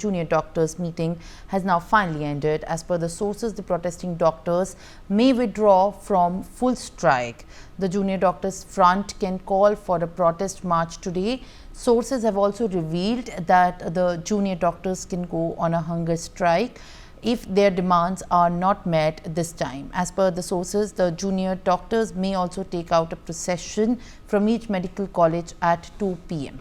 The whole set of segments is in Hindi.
Junior doctors meeting has now finally ended. As per the sources, the protesting doctors may withdraw from full strike. The junior doctors front can call for a protest march today. Sources have also revealed that the junior doctors can go on a hunger strike if their demands are not met this time. As per the sources, the junior doctors may also take out a procession from each medical college at 2 p.m.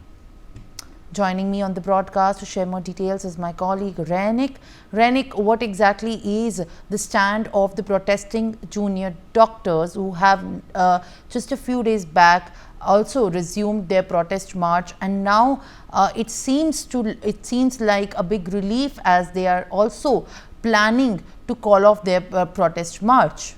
Joining me on the broadcast to share more details is my colleague Rainik. Rainik, what exactly is the stand of the protesting junior doctors who have just a few days back also resumed their protest march, and now it seems like a big relief as they are also planning to call off their protest march?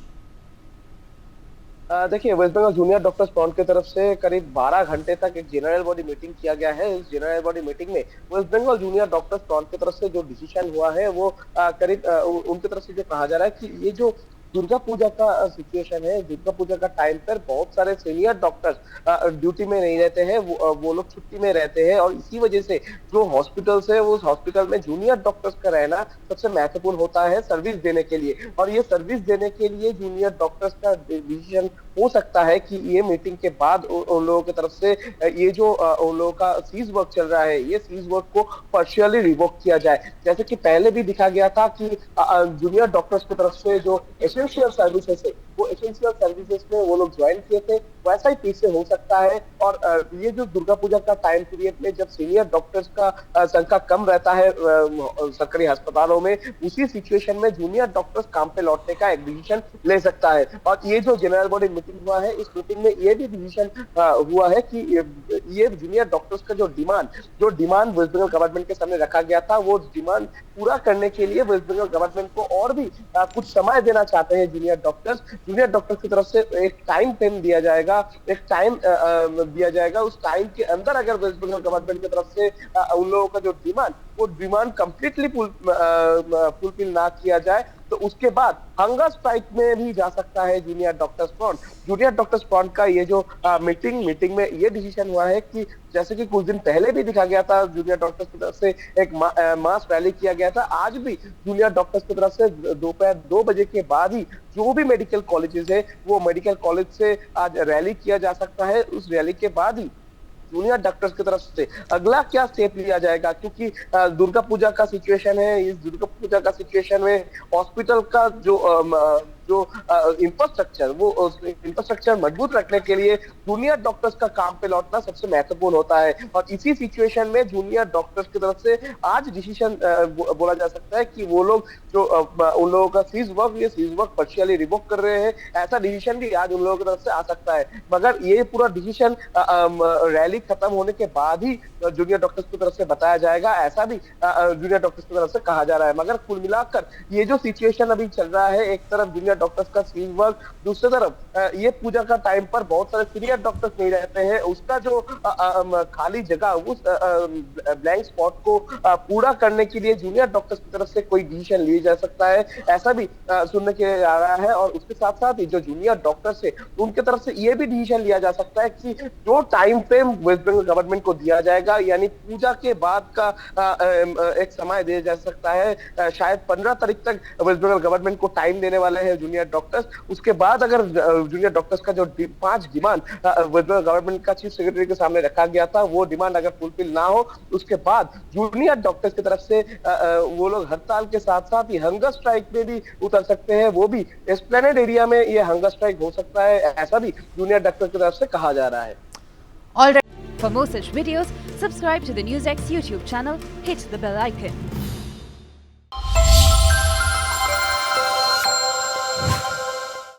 देखिए, West Bengal junior doctors front की तरफ से करीब 12 घंटे तक एक जनरल बॉडी मीटिंग किया गया है। इस जनरल बॉडी मीटिंग में West Bengal junior doctors front की तरफ से जो डिसीजन हुआ है वो करीब उनकी तरफ से जो कहा जा रहा है कि ये जो दुर्गा पूजा का सिचुएशन है, दुर्गा पूजा का टाइम पर बहुत सारे सीनियर डॉक्टर्स ड्यूटी में नहीं रहते हैं, वो लोग छुट्टी में रहते हैं और इसी वजह से जो हॉस्पिटल्स है उस हॉस्पिटल में जूनियर डॉक्टर्स का रहना सबसे महत्वपूर्ण होता है सर्विस देने के लिए। और ये सर्विस देने के लिए जूनियर डॉक्टर्स का डिसीजन हो सकता है कि ये मीटिंग के बाद उन लोगों की तरफ से ये जो उन लोगों का सीज वर्क चल रहा है, ये सीज वर्क को पार्शियली रिवोक किया जाए। जैसे कि पहले भी दिखा गया था कि जूनियर डॉक्टर्स की तरफ से जो एसेंशियल सर्विसेज है वो एसेंशियल सर्विसेज में वो लोग ज्वाइन किए थे, वैसा ही फिर से हो सकता है। और ये जो दुर्गा पूजा का टाइम पीरियड में जब सीनियर डॉक्टर्स का संख्या कम रहता है सरकारी अस्पतालों में, उसी सिचुएशन में जूनियर डॉक्टर्स काम पे लौटने का एक डिसीजन ले सकता है। और ये जो जनरल बॉडी मीटिंग हुआ है, इस मीटिंग में ये भी डिसीजन हुआ है कि ये जूनियर डॉक्टर्स का जो डिमांड वेस्ट बंगाल गवर्नमेंट के सामने रखा गया था, वो डिमांड पूरा करने के लिए वेस्ट बंगाल गवर्नमेंट को और भी कुछ समय देना चाहते हैं जूनियर डॉक्टर्स की तरफ से एक टाइम फ्रेम दिया जाएगा, एक टाइम दिया जाएगा। उस टाइम के अंदर अगर वेस्ट बंगाल गवर्नमेंट की तरफ से उन लोगों का जो डिमांड कंप्लीटली फुलफिल ना किया जाए तो उसके बाद हंगर स्ट्राइक में भी जा सकता है junior doctors front. Junior doctors front का ये जो मीटिंग में ये डिसीजन हुआ है कि जैसे कि कुछ दिन पहले भी दिखा गया था, जूनियर डॉक्टर्स की तरफ से एक मास रैली किया गया था। आज भी जूनियर डॉक्टर्स की तरफ से दोपहर 2 बजे के बाद ही जो भी मेडिकल कॉलेजेस है वो मेडिकल कॉलेज से आज रैली किया जा सकता है। उस रैली के बाद ही जूनियर डॉक्टर्स की तरफ से अगला क्या स्टेप लिया जाएगा, क्योंकि दुर्गा पूजा का सिचुएशन है। इस दुर्गा पूजा का सिचुएशन में हॉस्पिटल का जो इंफ्रास्ट्रक्चर मजबूत रखने के लिए जूनियर डॉक्टर्स का काम पे लौटना सबसे महत्वपूर्ण होता है। और इसी सिचुएशन में जूनियर डॉक्टर्स की तरफ से आज डिसीजन बोला जा सकता है कि वो लोग जो उन लोगों का सीज वर्क पार्शियली रिवोक कर रहे हैं, ऐसा डिसीजन भी आज उन लोगों की तरफ से आ सकता है। मगर ये पूरा डिसीजन रैली खत्म होने के बाद ही जूनियर डॉक्टर्स की तरफ से बताया जाएगा, ऐसा भी जूनियर डॉक्टर्स की तरफ से कहा जा रहा है। मगर कुल मिलाकर ये जो सिचुएशन अभी चल रहा है, एक तरफ जूनियर डॉक्टर्स का सीज वर्क, दूसरी तरफ ये पूजा का टाइम पर बहुत सारे सीनियर डॉक्टर्स नहीं रहते हैं, उसका जो खाली जगह उस ब्लैंक स्पॉट को पूरा करने के लिए जूनियर डॉक्टर्स की तरफ से कोई डिसीजन लिया जा सकता है, ऐसा भी सुनने के आ रहा है। और उसके साथ साथ जो जूनियर डॉक्टर्स है उनके तरफ से ये भी डिसीजन लिया जा सकता है कि जो time frame West Bengal government को दिया जाएगा, यानी पूजा के बाद का एक समय दिया जा सकता है। शायद 15 तारीख तक वेस्ट बंगाल गवर्नमेंट को टाइम देने वाले हैं जूनियर डॉक्टर्स। उसके बाद अगर जूनियर डॉक्टर्स का जो 5 डिमांड वेस्ट बंगाल गवर्नमेंट का चीफ सेक्रेटरी के सामने रखा गया था, वो डिमांड अगर फुलफिल ना हो, उसके बाद जूनियर डॉक्टर्स की तरफ से वो लोग हड़ताल के साथ साथ ये हंगर स्ट्राइक में भी उतर सकते हैं। वो भी एस्प्लेनेड एरिया में ये हंगर स्ट्राइक हो सकता है, ऐसा भी जूनियर डॉक्टर्स की तरफ से कहा जा रहा है। For more such videos, subscribe to the NewsX YouTube channel, hit the bell icon.